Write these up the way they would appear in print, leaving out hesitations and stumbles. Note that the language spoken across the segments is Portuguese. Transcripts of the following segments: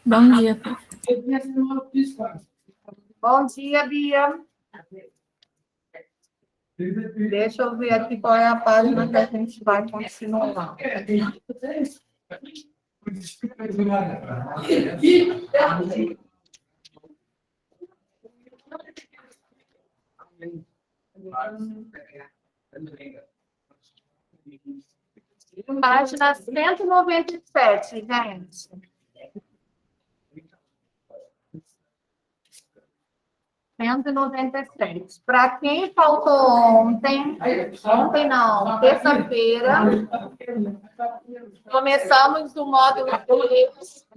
Bom dia, prof. Bom dia, Bia. Deixa eu ver aqui qual é a página que a gente vai continuar. Página 197, gente. Para quem faltou ontem não, terça-feira, começamos o módulo 2.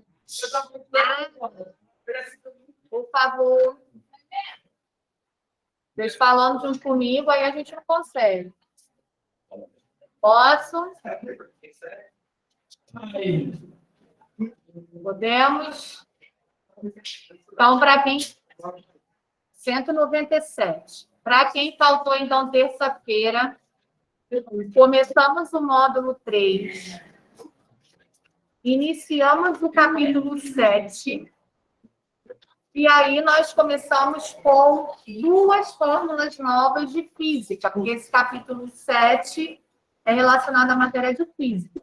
Por favor. Vocês falando junto comigo, aí a gente não consegue. Posso? Podemos? Então, para quem... 197. Para quem faltou, então, terça-feira, começamos o módulo 3. Iniciamos o capítulo 7. E aí nós começamos com 2 fórmulas novas de física, porque esse capítulo 7 é relacionado à matéria de física.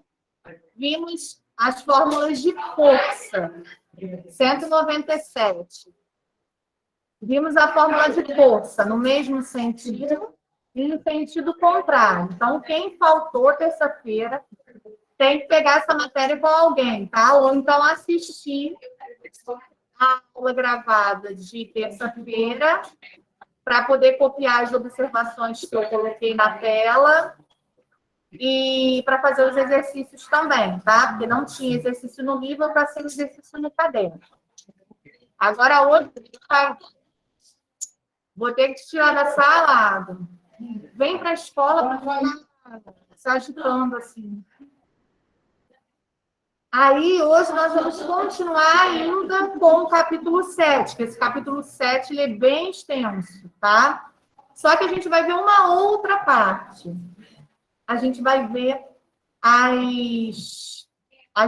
Vimos as fórmulas de força, 197. Vimos a fórmula de força no mesmo sentido e no sentido contrário. Então, quem faltou terça-feira tem que pegar essa matéria com alguém, tá? Ou então assistir a aula gravada de terça-feira para poder copiar as observações que eu coloquei na tela e para fazer os exercícios também, tá? Porque não tinha exercício no livro para ser exercício no caderno. Agora, hoje, vou ter que te tirar da sala. Vem para a escola para se agitando assim. Aí, hoje, nós vamos continuar ainda com o capítulo 7, que esse capítulo 7 ele é bem extenso, tá? Só que a gente vai ver uma outra parte. A gente vai ver as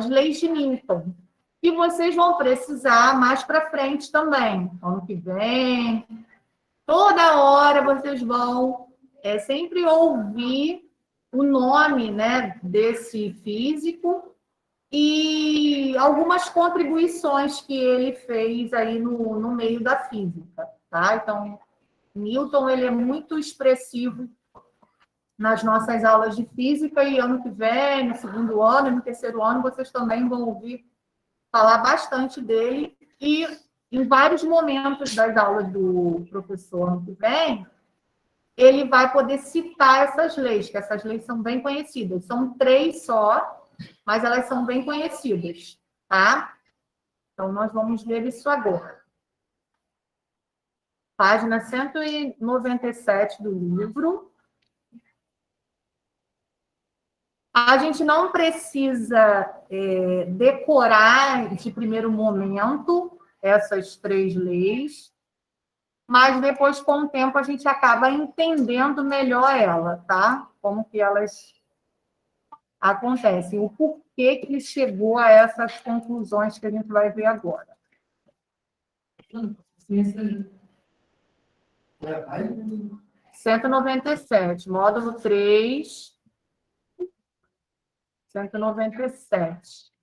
leis de Newton, que vocês vão precisar mais para frente também. Ano que vem, toda hora vocês vão sempre ouvir o nome, né, desse físico e algumas contribuições que ele fez aí no meio da física, tá? Então, Newton, ele é muito expressivo nas nossas aulas de física e ano que vem, no segundo ano e no terceiro ano, vocês também vão ouvir falar bastante dele e em vários momentos das aulas do professor ano que vem, ele vai poder citar essas leis, que essas leis são bem conhecidas. São 3 só, mas elas são bem conhecidas, tá? Então, nós vamos ver isso agora. Página 197 do livro. A gente não precisa decorar de primeiro momento essas 3 leis, mas depois, com o tempo, a gente acaba entendendo melhor ela, tá? Como que elas acontecem, o porquê que ele chegou a essas conclusões que a gente vai ver agora. 197, módulo 3, 197.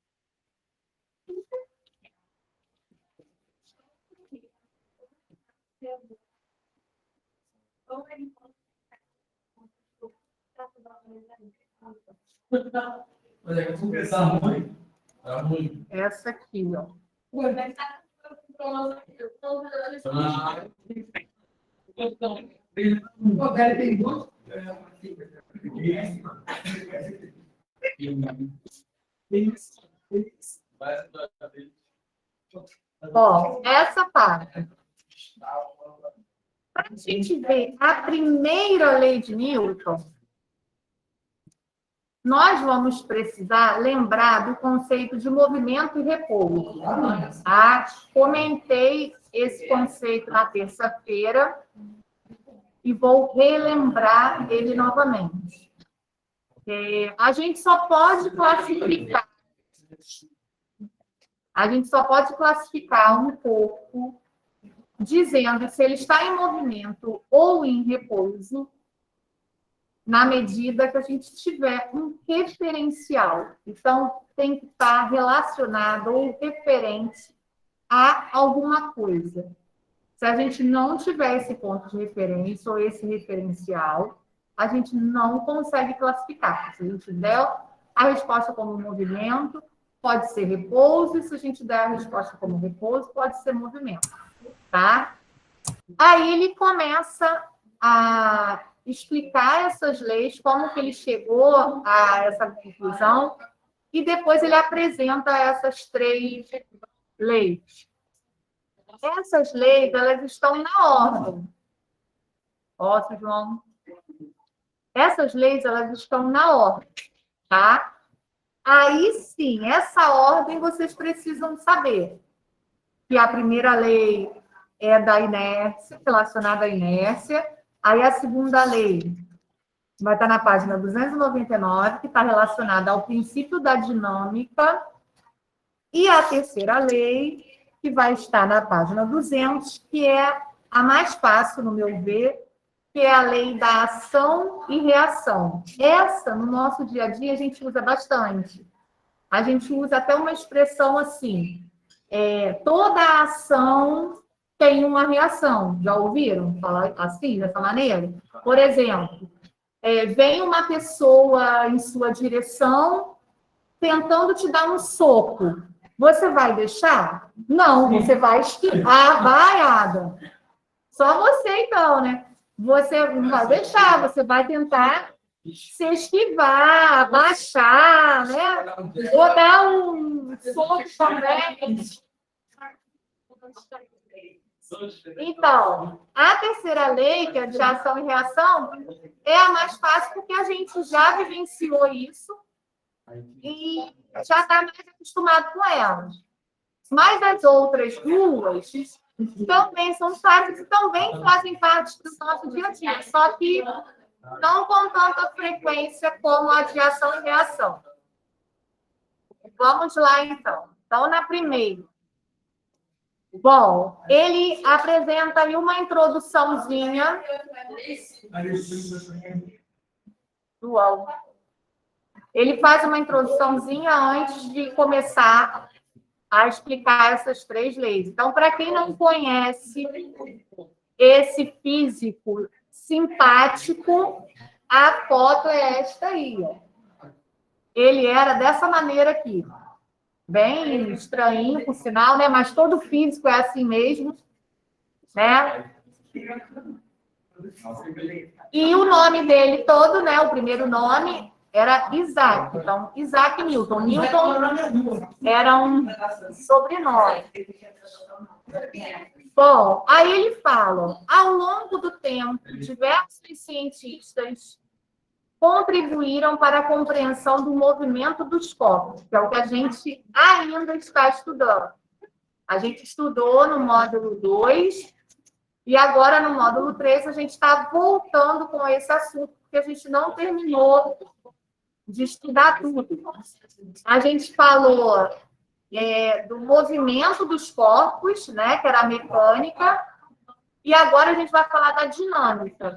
Essa aqui, ó. Ó, essa parte. Para a gente ver a primeira lei de Newton, nós vamos precisar lembrar do conceito de movimento e repouso. Tá? Comentei esse conceito na terça-feira e vou relembrar ele novamente. A gente só pode classificar A gente só pode classificar um corpo dizendo se ele está em movimento ou em repouso na medida que a gente tiver um referencial. Então, tem que estar relacionado ou referente a alguma coisa. Se a gente não tiver esse ponto de referência ou esse referencial, a gente não consegue classificar. Se a gente der a resposta como movimento, pode ser repouso, e se a gente der a resposta como repouso, pode ser movimento, tá? Aí ele começa a explicar essas leis, como que ele chegou a essa conclusão, e depois ele apresenta essas 3 leis. Essas leis, elas estão na ordem. Ó, João. Essas leis, elas estão na ordem, tá? Aí sim, essa ordem vocês precisam saber. Que a primeira lei é da inércia, relacionada à inércia. Aí a segunda lei vai estar na página 299, que está relacionada ao princípio da dinâmica. E a terceira lei, que vai estar na página 200, que é a mais fácil, no meu ver, que é a lei da ação e reação. Essa, no nosso dia a dia, a gente usa bastante. A gente usa até uma expressão assim, toda ação tem uma reação. Já ouviram falar assim, dessa maneira? Por exemplo, vem uma pessoa em sua direção tentando te dar um soco. Você vai deixar? Não, você vai esquivar. Vai, Adam. Só você, então, né? Você não vai deixar, você vai tentar se esquivar, abaixar, né? Ou dar um soco também. Então, a terceira lei, que é de ação e reação, é a mais fácil porque a gente já vivenciou isso e já está mais acostumado com elas. Mas as outras 2 também são fáceis e também fazem parte do nosso dia a dia, só que não com tanta frequência como a de ação e reação. Vamos lá, então. Então, na primeira. Bom, ele apresenta aí uma introduçãozinha. Ele faz uma introduçãozinha antes de começar a explicar essas 3 leis. Então, para quem não conhece esse físico simpático, a foto é esta aí. Ó. Ele era dessa maneira aqui. Bem estranho, por sinal, né? Mas todo físico é assim mesmo, né? E o nome dele todo, né? O primeiro nome era Isaac. Então, Isaac Newton. Newton era um sobrenome. Bom, aí ele fala, ao longo do tempo, diversos cientistas contribuíram para a compreensão do movimento dos corpos, que é o que a gente ainda está estudando. A gente estudou no módulo 2 e agora no módulo 3 a gente está voltando com esse assunto, porque a gente não terminou de estudar tudo. A gente falou do movimento dos corpos, né, que era a mecânica, e agora a gente vai falar da dinâmica.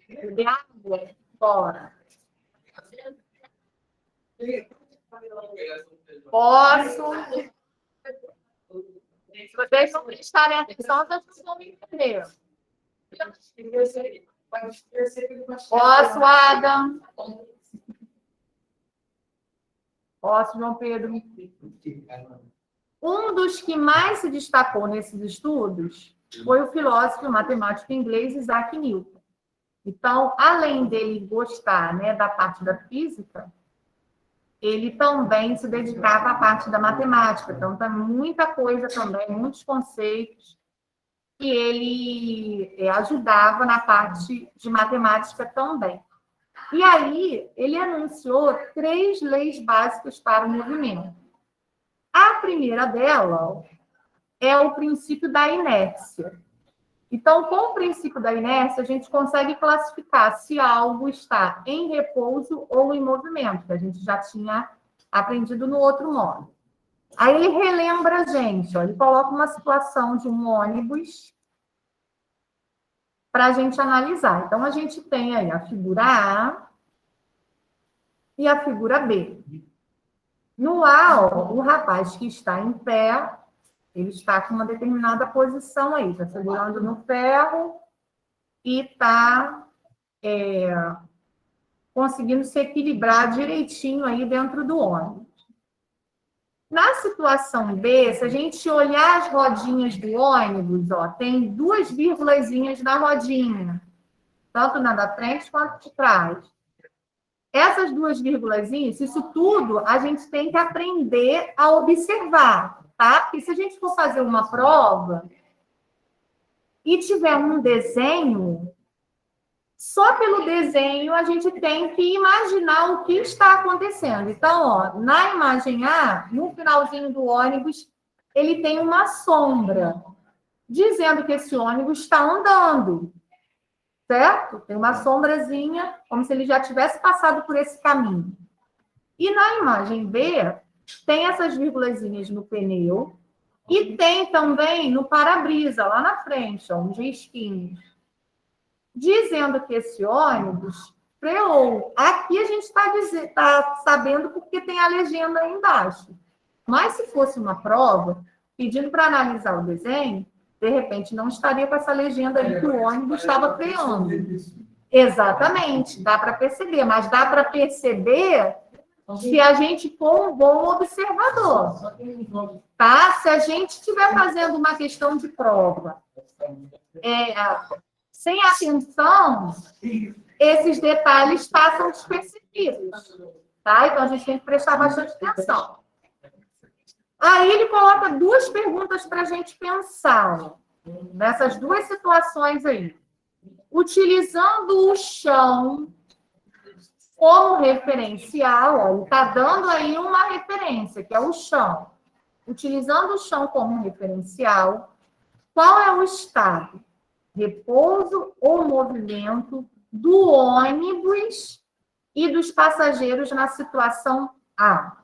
De água fora. Posso? Se vocês não prestarem atenção, vocês não vão me entender. Posso, Adam? Posso, João Pedro? Um dos que mais se destacou nesses estudos foi o filósofo e matemático inglês Isaac Newton. Então, além dele gostar, né, da parte da física, ele também se dedicava à parte da matemática. Então, tem muita coisa também, muitos conceitos que ele ajudava na parte de matemática também. E aí, ele anunciou 3 leis básicas para o movimento. A primeira dela é o princípio da inércia. Então, com o princípio da inércia, a gente consegue classificar se algo está em repouso ou em movimento, que a gente já tinha aprendido no outro módulo. Aí ele relembra a gente, ó, ele coloca uma situação de um ônibus para a gente analisar. Então, a gente tem aí a figura A e a figura B. No A, ó, o rapaz que está em pé, ele está com uma determinada posição aí, está segurando no ferro e está conseguindo se equilibrar direitinho aí dentro do ônibus. Na situação B, se a gente olhar as rodinhas do ônibus, ó, tem 2 vírgulazinhas na rodinha, tanto na da frente quanto de trás. Essas 2 vírgulazinhas, isso tudo a gente tem que aprender a observar, tá? Porque se a gente for fazer uma prova e tiver um desenho, só pelo desenho a gente tem que imaginar o que está acontecendo. Então, ó, na imagem A, no finalzinho do ônibus, ele tem uma sombra, dizendo que esse ônibus está andando, certo? Tem uma sombrazinha, como se ele já tivesse passado por esse caminho. E na imagem B, tem essas vírgulazinhas no pneu e tem também no para-brisa, lá na frente, ó, uns risquinhos, dizendo que esse ônibus freou. Aqui a gente está sabendo porque tem a legenda aí embaixo. Mas se fosse uma prova, pedindo para analisar o desenho, de repente não estaria com essa legenda aí que o ônibus estava freando. Exatamente, dá para perceber, mas dá para perceber se a gente for um bom observador. Tá? Se a gente estiver fazendo uma questão de prova sem atenção, esses detalhes passam despercebidos. Tá? Então, a gente tem que prestar bastante atenção. Aí ele coloca 2 perguntas para a gente pensar, nessas 2 situações aí. Utilizando o chão como referencial, ó, ele está dando aí uma referência, que é o chão. Utilizando o chão como referencial, qual é o estado? Repouso ou movimento do ônibus e dos passageiros na situação A.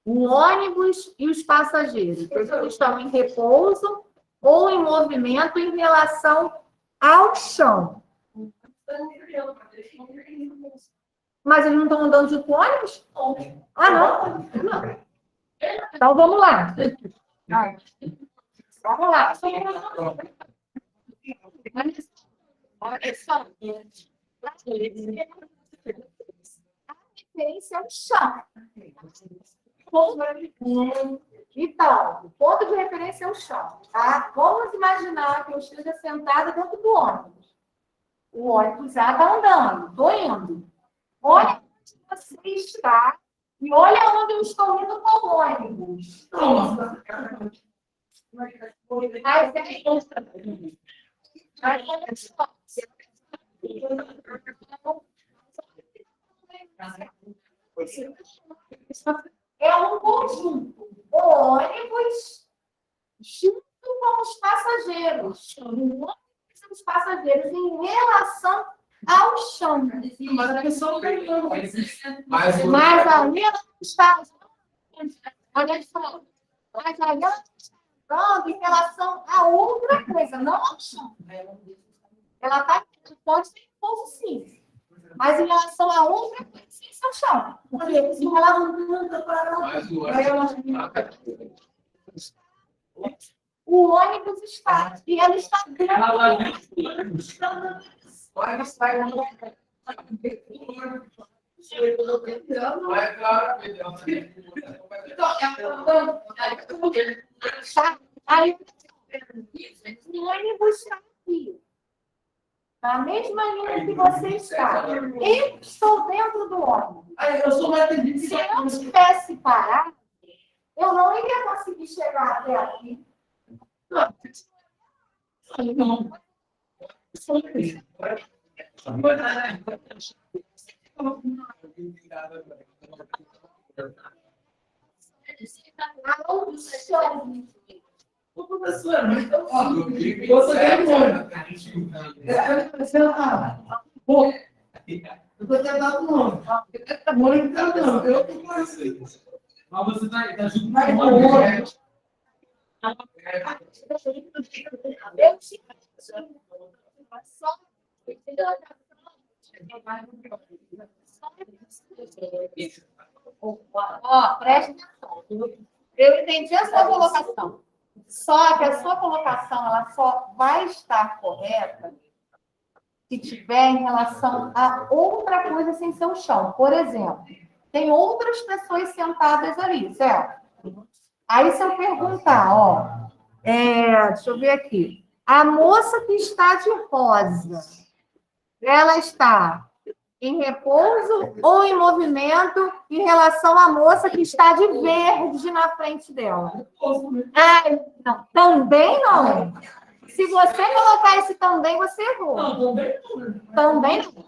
O ônibus e os passageiros, eles estão em repouso ou em movimento em relação ao chão. Mas eles não estão andando junto com o ônibus? Ah, não? Não. Então, vamos lá. Vamos lá. A referência é o chão. Então, o ponto de referência é o chão. Tá? Vamos imaginar que eu esteja sentada dentro do ônibus. O ônibus já está andando, estou indo. Olha onde você está e olha onde eu estou indo com o ônibus. É um conjunto. O ônibus junto com os passageiros. O ônibus e os passageiros em relação ao chão. Mas a pessoa não. Mas aí ela está. Olha só. Mas aí ela está em relação a outra coisa, não ao chão. Ela está. Pode ser pouco sim. Mas em relação a outra coisa, sim, ao chão. Porque se ela anda para o ônibus está. E ela está aí o ônibus está aqui. Na mesma linha que você está. Eu estou dentro do ônibus. Se eu não tivesse parado, eu não iria conseguir chegar até aqui. Ô, professora, mas então, você tem nome. Eu vou ter dado nome. Eu não quero, não. Eu estou com isso. Mas você tá junto com o outro. Ó, preste atenção. Eu entendi a sua colocação. Só que a sua colocação ela só vai estar correta se tiver em relação a outra coisa sem ser o chão. Por exemplo, tem outras pessoas sentadas ali, certo? Aí se eu perguntar, ó, deixa eu ver aqui. A moça que está de rosa, ela está em repouso ou em movimento em relação à moça que está de verde na frente dela? Não. Também não. Se você colocar esse também, você errou. Não, Também não.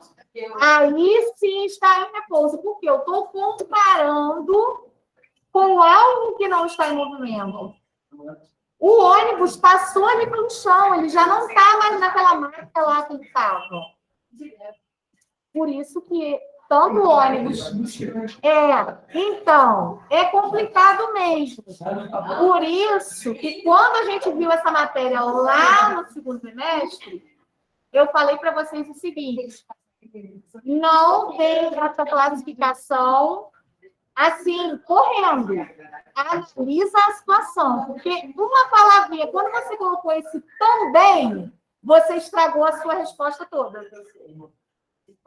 Aí sim está em repouso, porque eu estou comparando com algo que não está em movimento. O ônibus passou ali pelo chão, ele já não está mais naquela marca lá que ele estava. Por isso que tanto o ônibus... Então, é complicado mesmo. Por isso que quando a gente viu essa matéria lá no segundo semestre, eu falei para vocês o seguinte: não tem essa classificação assim, correndo. Analisa a situação. Porque uma palavrinha, quando você colocou esse também, você estragou a sua resposta toda.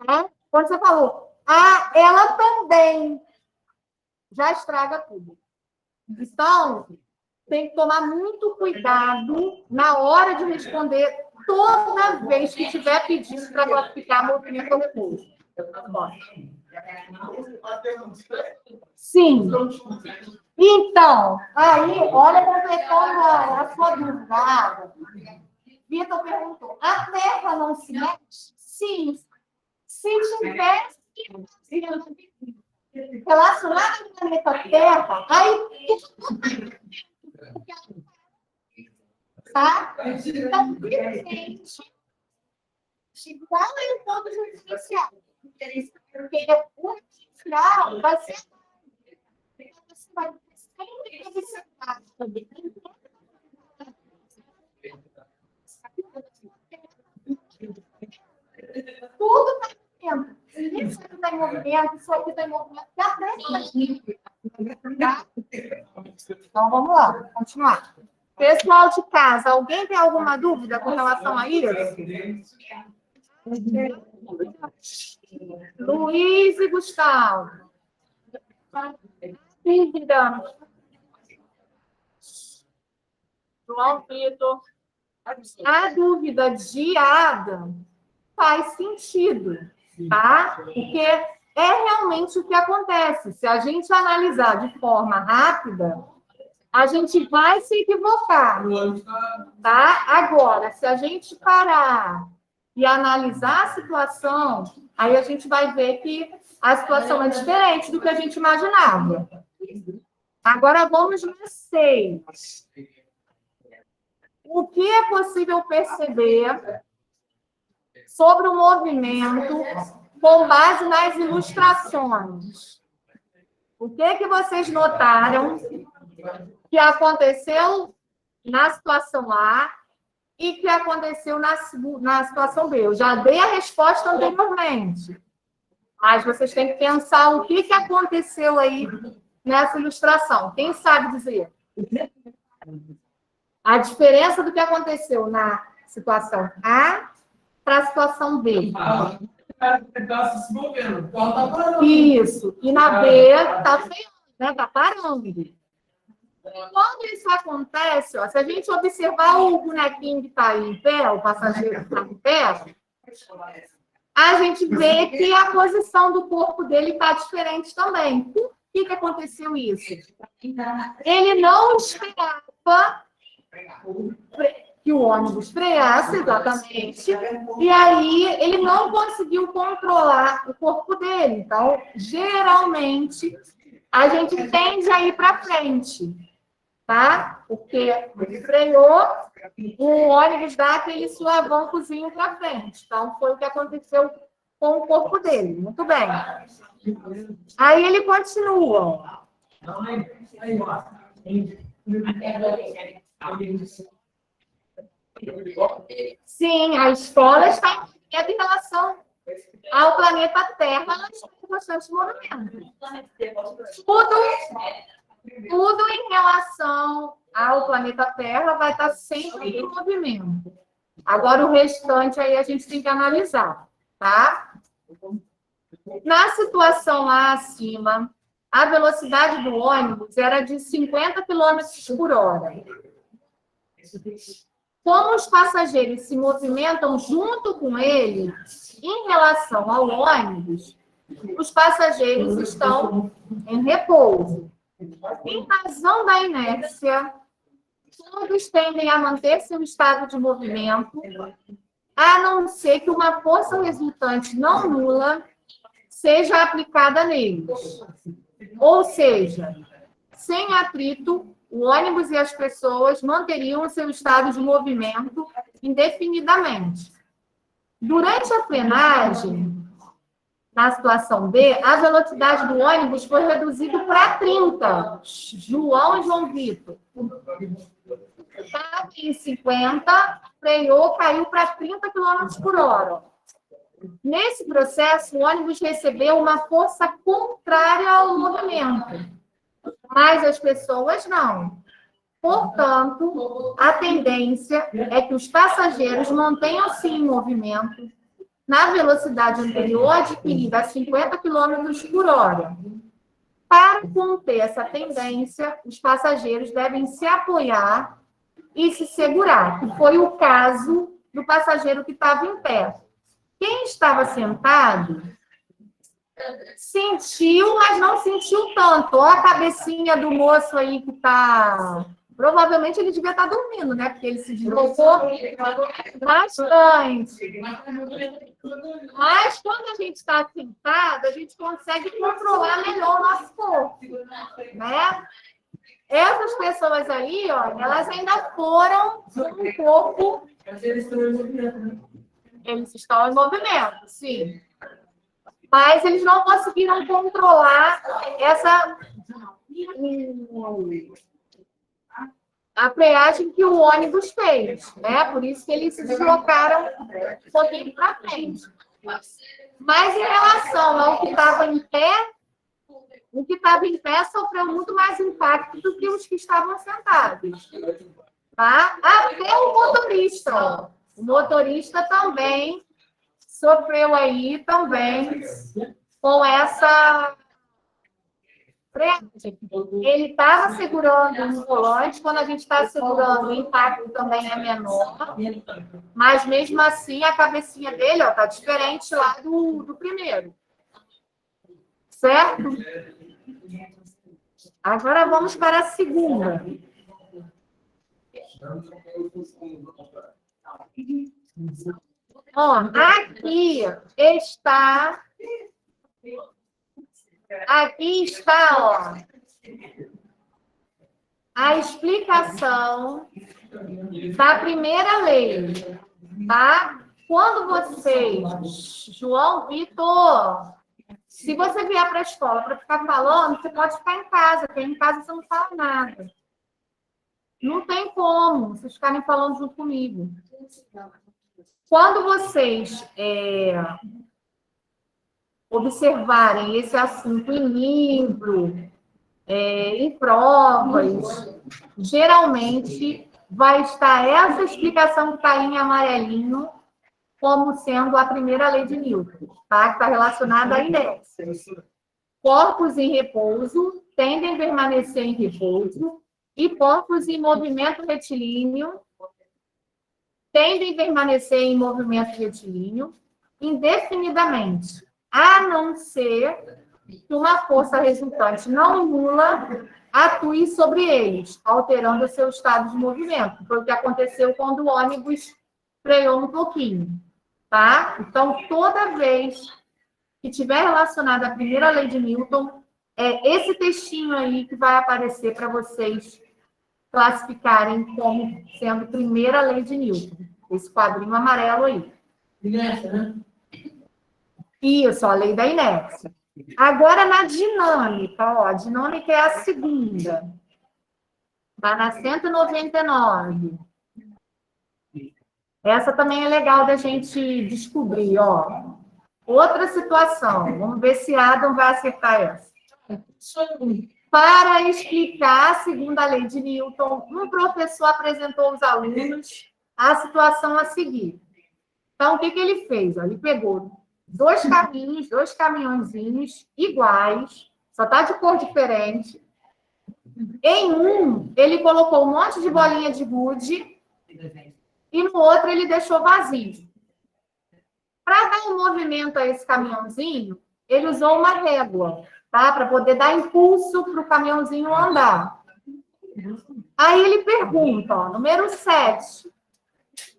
Tá? Quando você falou, ela também, já estraga tudo. Então, tem que tomar muito cuidado na hora de responder toda vez que tiver pedido para classificar movimento ou repouso. Sim. Então, aí, olha, completando a sua dúvida. Vitor perguntou, a Terra não se mexe? Sim. Se tivesse relacionado ao planeta Terra, aí... Tá? Então, presente. Qual é o ponto judicial? Porque o judicial vai ser... Você vai sempre observar também. Tudo está em movimento. Isso aqui está em movimento, isso aqui está em movimento. Tá? Então, vamos lá, continuar. Pessoal de casa, alguém tem alguma dúvida com relação a isso? Luiz e Gustavo. Dúvida. João Vitor. A dúvida de Adam faz sentido, tá? Porque é realmente o que acontece. Se a gente analisar de forma rápida, a gente vai se equivocar, tá? Agora, se a gente parar e analisar a situação, aí a gente vai ver que a situação é diferente do que a gente imaginava. Agora, vamos no 6. O que é possível perceber sobre o movimento com base nas ilustrações? O que vocês notaram que aconteceu na situação A e que aconteceu na situação B? Eu já dei a resposta anteriormente, mas vocês têm que pensar o que aconteceu aí nessa ilustração. Quem sabe dizer? A diferença do que aconteceu na situação A para a situação B. Está se movendo. Está parando. Isso. E na B está freando, né? Está parando. Quando isso acontece, ó, se a gente observar o bonequinho que está aí em pé, o passageiro que está em pé, a gente vê que a posição do corpo dele está diferente também. Por que aconteceu isso? Ele não esperava que o ônibus freasse, exatamente, e aí ele não conseguiu controlar o corpo dele. Então, geralmente, a gente tende a ir para frente, tá? Porque ele freou, o ônibus dá aquele sulavancozinho para frente. Então, foi o que aconteceu com o corpo dele. Muito bem. Aí ele continua. Sim, a escola está em relação ao planeta Terra, ela está em constante movimento. Tudo em relação ao planeta Terra vai estar sempre em movimento. Agora, o restante aí a gente tem que analisar, tá? Na situação lá acima, a velocidade do ônibus era de 50 km por hora. Como os passageiros se movimentam junto com ele, em relação ao ônibus, os passageiros estão em repouso. Em razão da inércia, todos tendem a manter seu estado de movimento, a não ser que uma força resultante não nula seja aplicada neles. Ou seja, sem atrito, o ônibus e as pessoas manteriam seu estado de movimento indefinidamente. Durante a frenagem, na situação B, a velocidade do ônibus foi reduzida para 30. João e João Vitor. Estava em 50, freou, caiu para 30 km por hora. Nesse processo, o ônibus recebeu uma força contrária ao movimento, mas as pessoas não. Portanto, a tendência é que os passageiros mantenham-se em movimento na velocidade anterior adquirida a 50 km por hora. Para conter essa tendência, os passageiros devem se apoiar e se segurar, que foi o caso do passageiro que estava em pé. Quem estava sentado sentiu, mas não sentiu tanto. Olha a cabecinha do moço aí que está... Provavelmente ele devia estar dormindo, né? Porque ele se deslocou bastante. Mas quando a gente está sentado, a gente consegue controlar melhor o nosso corpo, né? Essas pessoas aí, ó, elas ainda foram com o corpo... Eles estão em movimento, sim. Mas eles não conseguiram controlar a freagem que o ônibus fez, né? Por isso que eles se deslocaram um pouquinho para frente. Mas em relação ao que estava em pé, o que estava em pé sofreu muito mais impacto do que os que estavam sentados. Tá? Até o motorista, ó. O motorista também sofreu aí também com essa freagem. Ele estava segurando no volante, quando a gente está segurando, o impacto também é menor, mas mesmo assim a cabecinha dele está diferente lá do primeiro. Certo? Agora vamos para a segunda. Ó, aqui está, ó, a explicação da primeira lei, tá? Quando vocês, João Vitor, se você vier para a escola para ficar falando, você pode ficar em casa, porque em casa você não fala nada. Não tem como vocês ficarem falando junto comigo. Quando vocês observarem esse assunto em livro, em provas, geralmente vai estar essa explicação que está aí em amarelinho como sendo a primeira lei de Newton, tá? Que está relacionada à inércia. Corpos em repouso tendem a permanecer em repouso e corpos em movimento retilíneo tendem a permanecer em movimento retilíneo indefinidamente, a não ser que uma força resultante não nula atue sobre eles, alterando o seu estado de movimento. Foi o que aconteceu quando o ônibus freou um pouquinho, tá? Então, toda vez que tiver relacionado à primeira lei de Newton, é esse textinho aí que vai aparecer para vocês classificarem como sendo primeira lei de Newton. Esse quadrinho amarelo aí. Inércia, né? Isso, a lei da inércia. Agora, na dinâmica, ó, a dinâmica é a segunda. Está na 199. Essa também é legal da gente descobrir, ó. Outra situação. Vamos ver se Adam vai acertar essa. Para explicar a segunda lei de Newton, um professor apresentou aos alunos a situação a seguir. Então, o que ele fez? Ele pegou dois caminhos, dois caminhõezinhos iguais, só está de cor diferente. Em um, ele colocou um monte de bolinha de gude e no outro ele deixou vazio. Para dar um movimento a esse caminhãozinho, ele usou uma régua, tá? Para poder dar impulso para o caminhãozinho andar. Aí ele pergunta, ó, número 7.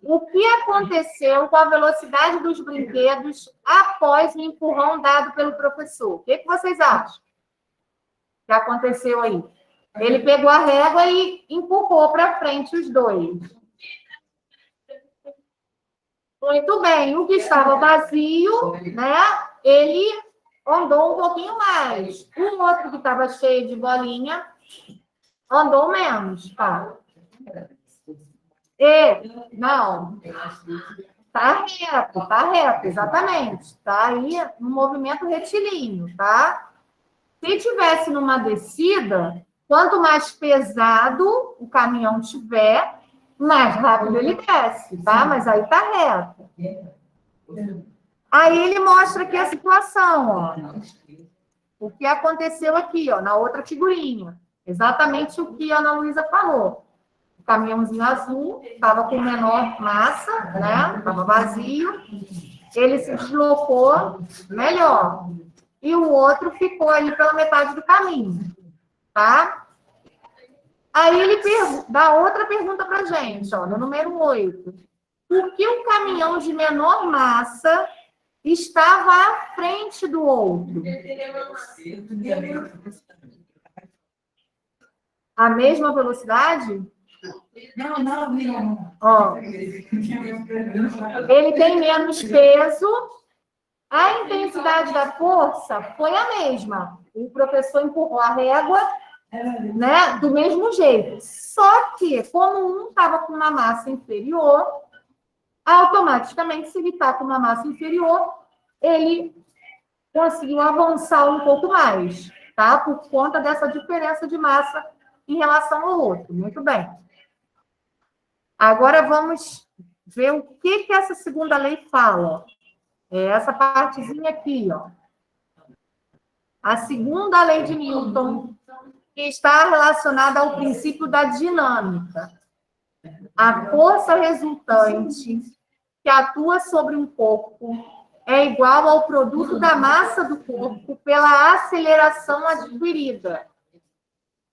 O que aconteceu com a velocidade dos brinquedos após o empurrão dado pelo professor? O que vocês acham que aconteceu aí? Ele pegou a régua e empurrou para frente os dois. Muito bem. O que estava vazio, né? Ele andou um pouquinho mais. O outro que estava cheio de bolinha andou menos, tá? Não. Tá reto, exatamente. Tá aí no movimento retilíneo, tá? Se tivesse numa descida, quanto mais pesado o caminhão tiver, mais rápido ele desce, tá? Mas aí tá reto. Aí ele mostra aqui a situação, ó. O que aconteceu aqui, ó, na outra figurinha. Exatamente o que a Ana Luísa falou. O caminhãozinho azul estava com menor massa, né? Estava vazio. Ele se deslocou melhor. E o outro ficou ali pela metade do caminho, tá? Aí ele dá outra pergunta para a gente, ó, no número 8. Por que o caminhão de menor massa estava à frente do outro? A mesma velocidade? Não. Ó, ele tem menos peso. A intensidade da força foi a mesma. O professor empurrou a régua, né, do mesmo jeito. Só que, como um estava com uma massa inferior, automaticamente, se ele está com uma massa inferior, ele conseguiu avançar um pouco mais, tá? Por conta dessa diferença de massa em relação ao outro. Muito bem. Agora vamos ver o que essa segunda lei fala. É essa partezinha aqui, ó. A segunda lei de Newton, que está relacionada ao princípio da dinâmica. A força resultante que atua sobre um corpo é igual ao produto da massa do corpo pela aceleração adquirida.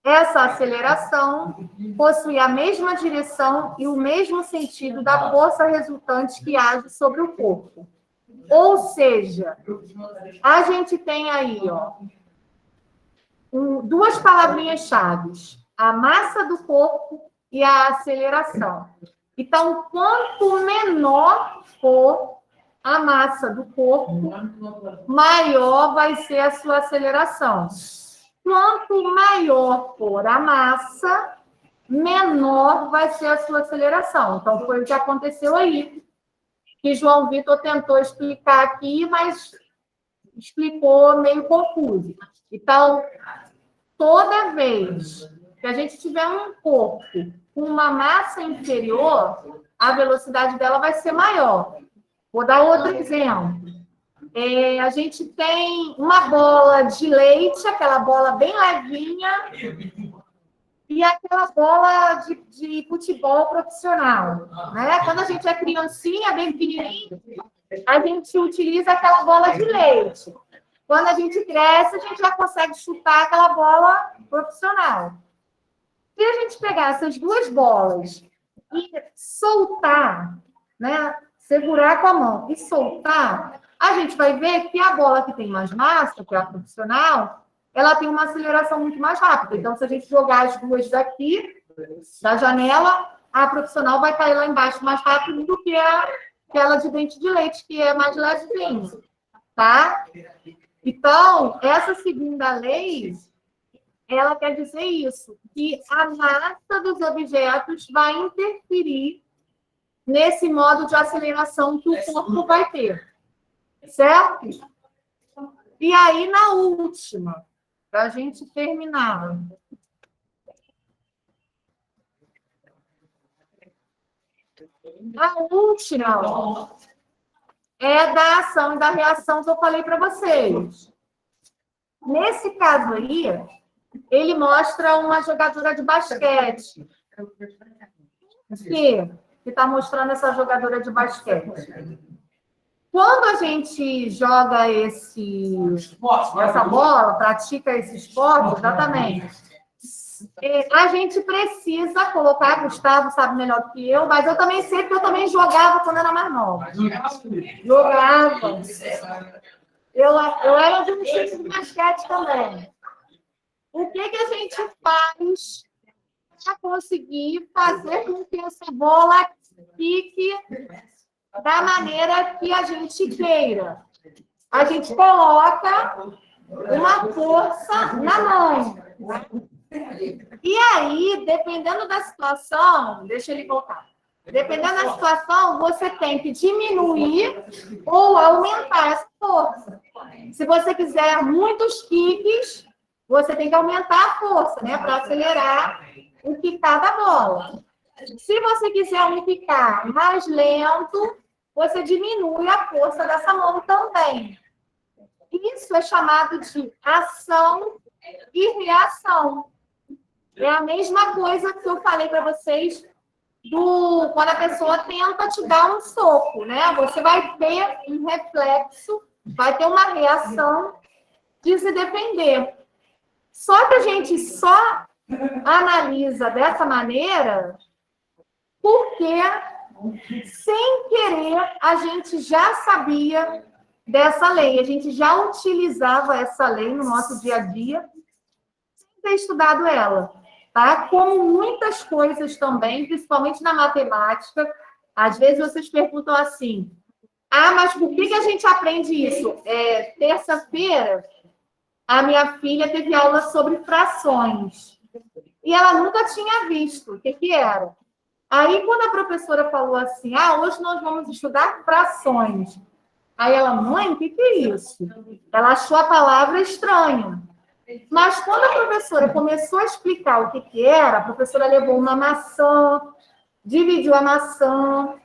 Essa aceleração possui a mesma direção e o mesmo sentido da força resultante que age sobre o corpo. Ou seja, a gente tem aí, ó, duas palavrinhas-chave: a massa do corpo e a aceleração. Então, quanto menor for a massa do corpo, maior vai ser a sua aceleração. Quanto maior for a massa, menor vai ser a sua aceleração. Então, foi o que aconteceu aí, que João Vitor tentou explicar aqui, mas explicou meio confuso. Então, toda vez que a gente tiver um corpo com uma massa inferior, a velocidade dela vai ser maior. Vou dar outro exemplo. A gente tem uma bola de leite, aquela bola bem levinha, e aquela bola de futebol profissional, né? Quando a gente é criancinha, bem pequenininha, a gente utiliza aquela bola de leite. Quando a gente cresce, a gente já consegue chutar aquela bola profissional. Se a gente pegar essas duas bolas e soltar, né? Segurar com a mão e soltar, a gente vai ver que a bola que tem mais massa, que é a profissional, ela tem uma aceleração muito mais rápida. Então, se a gente jogar as duas daqui, da janela, a profissional vai cair lá embaixo mais rápido do que aquela de dente de leite, que é mais levezinha, tá? Então, essa segunda lei, ela quer dizer isso, que a massa dos objetos vai interferir nesse modo de aceleração que o corpo vai ter. Certo? E aí, na última, para a gente terminar. A última é da ação e da reação que eu falei para vocês. Nesse caso aí, ele mostra uma jogadora de basquete. Que está mostrando essa jogadora de basquete? Quando a gente joga essa bola, pratica esse esporte, exatamente, a gente precisa colocar, Gustavo sabe melhor do que eu, mas eu também sei, porque eu também jogava quando era mais nova. Jogava. Eu era de um time de basquete também. O que a gente faz para conseguir fazer com que essa bola fique da maneira que a gente queira? A gente coloca uma força na mão. E aí, dependendo da situação, deixa ele voltar. Dependendo da situação, você tem que diminuir ou aumentar essa força. Se você quiser muitos kicks, você tem que aumentar a força, né? Para acelerar o quicar da bola. Se você quiser um quicar mais lento, você diminui a força dessa mão também. Isso é chamado de ação e reação. É a mesma coisa que eu falei para vocês quando a pessoa tenta te dar um soco, né? Você vai ter um reflexo, vai ter uma reação de se defender. Só que a gente só analisa dessa maneira porque, sem querer, a gente já sabia dessa lei, a gente já utilizava essa lei no nosso dia a dia, sem ter estudado ela. Tá? Como muitas coisas também, principalmente na matemática, às vezes vocês perguntam assim, mas por que a gente aprende isso? Terça-feira, a minha filha teve aula sobre frações, e ela nunca tinha visto o que era. Aí, quando a professora falou assim, hoje nós vamos estudar frações. Aí ela, mãe, o que é isso? Ela achou a palavra estranha. Mas quando a professora começou a explicar o que era, a professora levou uma maçã, dividiu a maçã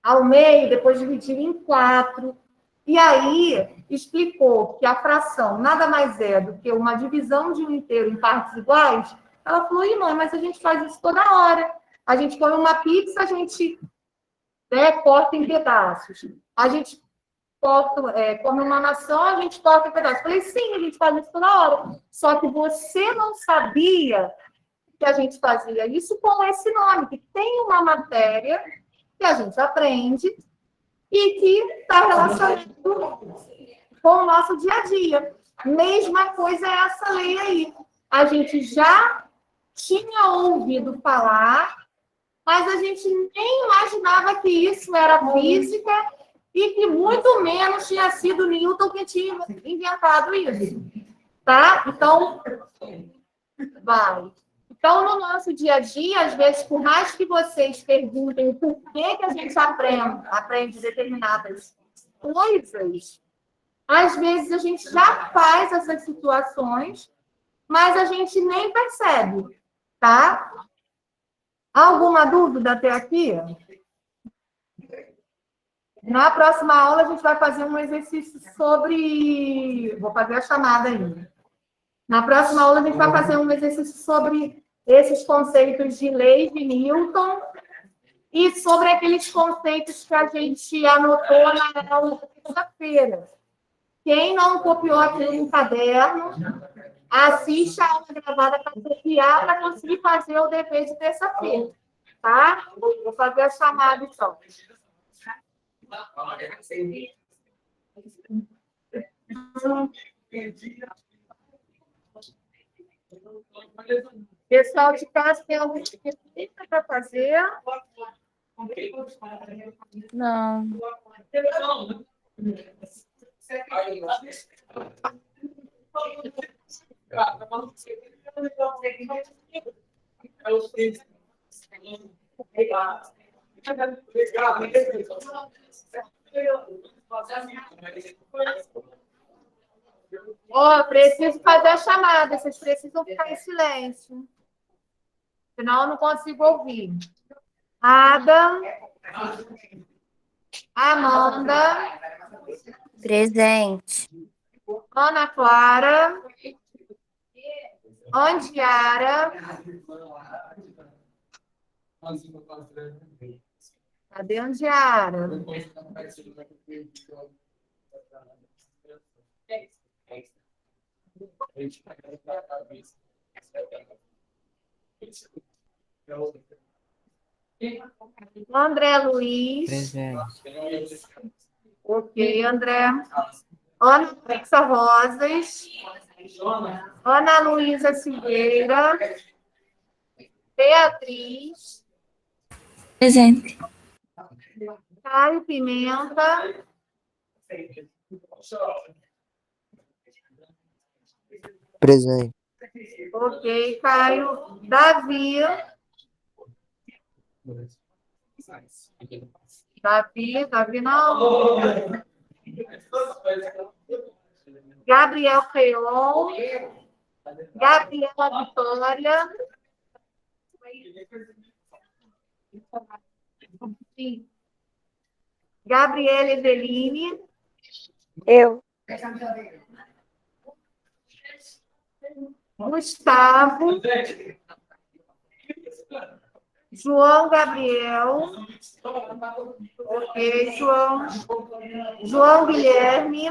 ao meio, depois dividiu em 4. E aí explicou que a fração nada mais é do que uma divisão de um inteiro em partes iguais. Ela falou, mãe, mas a gente faz isso toda hora. A gente come uma pizza, a gente corta em pedaços. A gente come uma maçã, a gente corta em pedaços. Falei, sim, a gente faz isso toda hora. Só que você não sabia que a gente fazia isso com esse nome, que tem uma matéria que a gente aprende e que está relacionado com o nosso dia a dia. Mesma coisa é essa lei aí. A gente já tinha ouvido falar, mas a gente nem imaginava que isso era física e que muito menos tinha sido Newton que tinha inventado isso. Tá? Então, vai. Então, no nosso dia a dia, às vezes, por mais que vocês perguntem por que a gente aprende determinadas coisas, às vezes a gente já faz essas situações, mas a gente nem percebe, tá? Alguma dúvida até aqui? Na próxima aula, a gente vai fazer um exercício sobre... Vou fazer a chamada ainda. Na próxima aula, a gente vai fazer um exercício sobre esses conceitos de lei de Newton e sobre aqueles conceitos que a gente anotou na aula da terça-feira. Quem não copiou aquilo no caderno, assiste a aula gravada para copiar, para conseguir fazer o dever de terça-feira. Tá? Vou fazer a chamada, então. Pessoal de casa, tem alguma pergunta para fazer? Não. Ó, preciso fazer a chamada. Vocês precisam ficar em silêncio. Senão eu não consigo ouvir. Adam. Amanda. Presente. Ana Clara. Andiara. Cadê a Andiara? André Luiz. Presente. Ok, André. Ana Fixa Rosas. Ana Luísa Silveira. Beatriz. Presente. Caio Pimenta. Presente. Ok, Caio. Davi. Davi não. Gabriel Feon. Gabriela Vitória. Gabriela Eveline. Eu. Gustavo. João Gabriel. Ok, João. João Guilherme.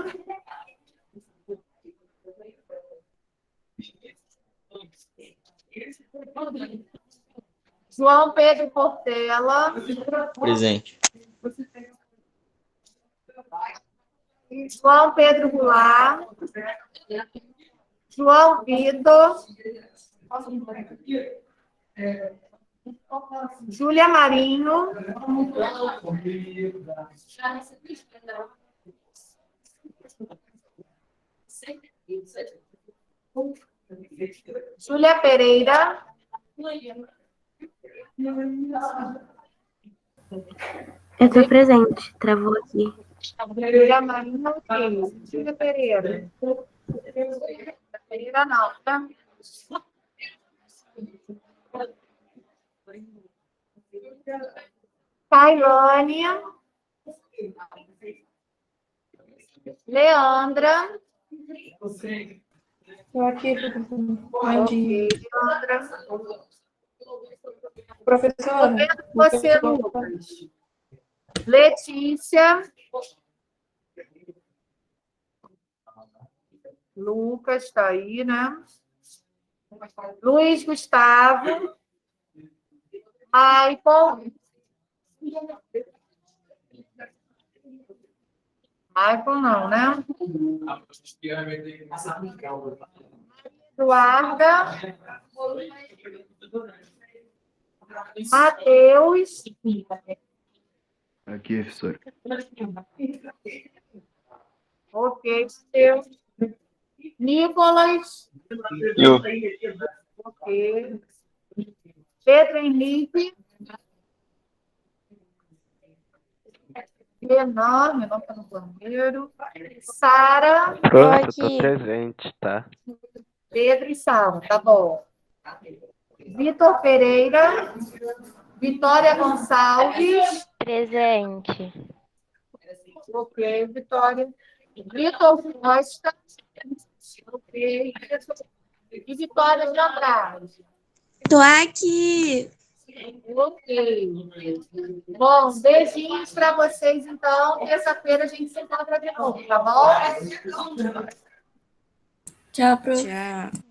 João Pedro Portela. Presente. João Pedro Goulart. João Vitor. Júlia Marinho. Júlia Pereira. Eu tô presente. Travou aqui. Júlia Marinho, ok. Júlia Pereira. Pereira não, tá? Tailane. Leandra. Estou aqui, bom dia. Leandra. Professora, Você, Lucas. Letícia. Lucas está aí, né? Luiz Gustavo. Michael. Michael não, né? Eduarda. Matheus. Aqui, professor. Ok, Matheus. Nicolas. Eu. Ok. Pedro Henrique. Renan está no banheiro. Sara. Prof, Tô eu tô aqui. presente, tá? Pedro e Sara, tá bom. Vitor Pereira. Vitória Gonçalves. Presente. Ok, Vitória. Vitor Costa. Ok. E Vitória de Andrade. Tô aqui. Ok. Bom, beijinhos para vocês, então. Terça-feira a gente se encontra de novo, tá bom? Tchau, prof. Tchau.